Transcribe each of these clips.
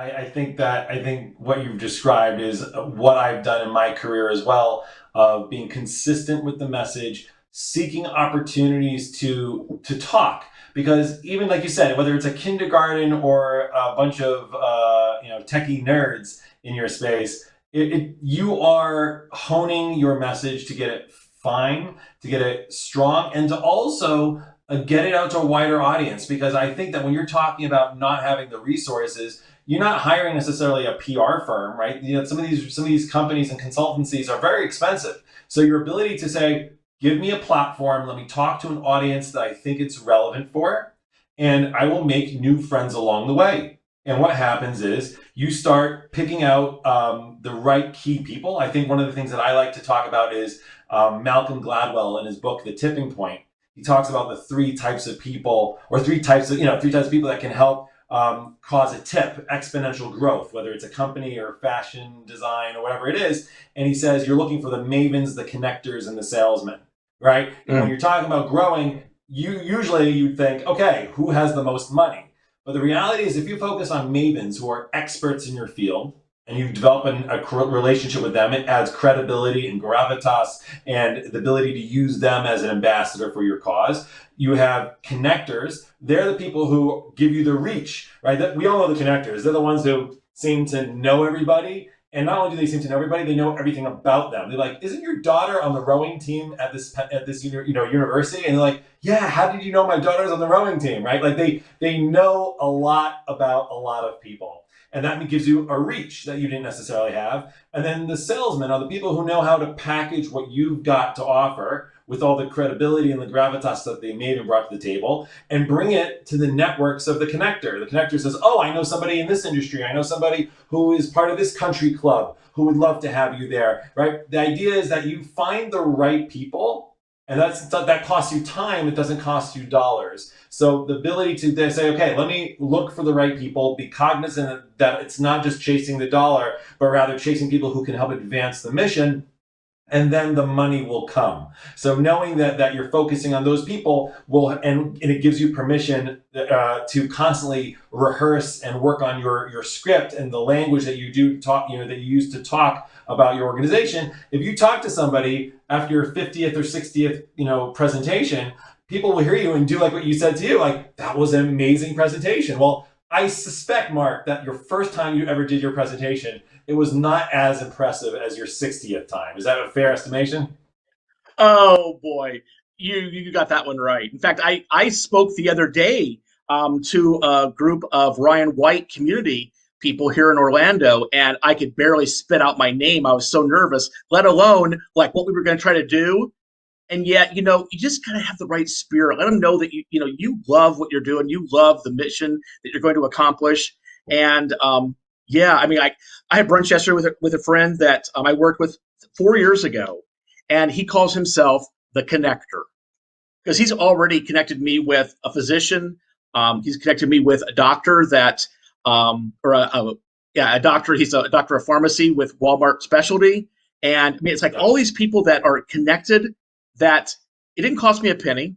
I think what you've described is what I've done in my career as well, of being consistent with the message, seeking opportunities to talk. Because even like you said, whether it's a kindergarten or a bunch of techie nerds in your space, you are honing your message to get it fine, to get it strong, and to also get it out to a wider audience. Because I think that when you're talking about not having the resources, you're not hiring necessarily a PR firm, right? You know, some of these companies and consultancies are very expensive. So your ability to say, give me a platform, let me talk to an audience that I think it's relevant for, and I will make new friends along the way. And what happens is you start picking out the right key people. I think one of the things that I like to talk about is Malcolm Gladwell in his book, The Tipping Point. He talks about the three types of people, or three types of people that can help cause a tip, exponential growth, whether it's a company or fashion design or whatever it is. And he says you're looking for the mavens, the connectors, and the salesmen, right? And when Mm. you're talking about growing, you'd think, okay, who has the most money? But the reality is, if you focus on mavens who are experts in your field, and you develop a relationship with them, it adds credibility and gravitas and the ability to use them as an ambassador for your cause. You have connectors. They're the people who give you the reach, right? That we all know the connectors. They're the ones who seem to know everybody. And not only do they seem to know everybody, they know everything about them. They're like, "Isn't your daughter on the rowing team at this university?" And they're like, "Yeah, how did you know my daughter's on the rowing team?" Right? Like they know a lot about a lot of people. And that gives you a reach that you didn't necessarily have. And then the salesmen are the people who know how to package what you've got to offer with all the credibility and the gravitas that they made and brought to the table, and bring it to the networks of the connector. The connector says, "Oh, I know somebody in this industry. I know somebody who is part of this country club who would love to have you there," right? The idea is that you find the right people, and that costs you time. It doesn't cost you dollars. So the ability to say, okay, let me look for the right people, be cognizant that it's not just chasing the dollar, but rather chasing people who can help advance the mission, and then the money will come. So knowing that you're focusing on those people and it gives you permission to constantly rehearse and work on your script and the language that you do talk, that you use to talk about your organization. If you talk to somebody after your 50th or 60th, presentation, people will hear you and do like what you said to you, like, that was an amazing presentation. Well, I suspect, Mark, that your first time you ever did your presentation, it was not as impressive as your 60th time. Is that a fair estimation? Oh boy, you got that one right. In fact, I spoke the other day to a group of Ryan White community people here in Orlando, and I could barely spit out my name. I was so nervous, let alone like what we were going to try to do. And yet, you just gotta have the right spirit. Let them know that you love what you're doing. You love the mission that you're going to accomplish. And yeah, I mean, I had brunch yesterday with a friend that I worked with 4 years ago, and he calls himself the connector because he's already connected me with a physician. He's connected me with a doctor that, or yeah, a doctor. He's a doctor of pharmacy with Walmart Specialty, and I mean, it's like all these people that are connected. That it didn't cost me a penny,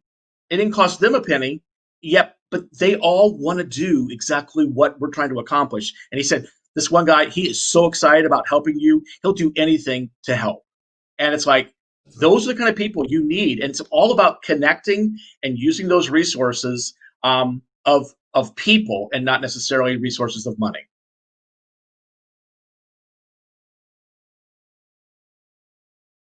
it didn't cost them a penny. Yep, but they all want to do exactly what we're trying to accomplish. And he said, this one guy, he is so excited about helping you. He'll do anything to help. And it's like, those are the kind of people you need. And it's all about connecting and using those resources of people and not necessarily resources of money.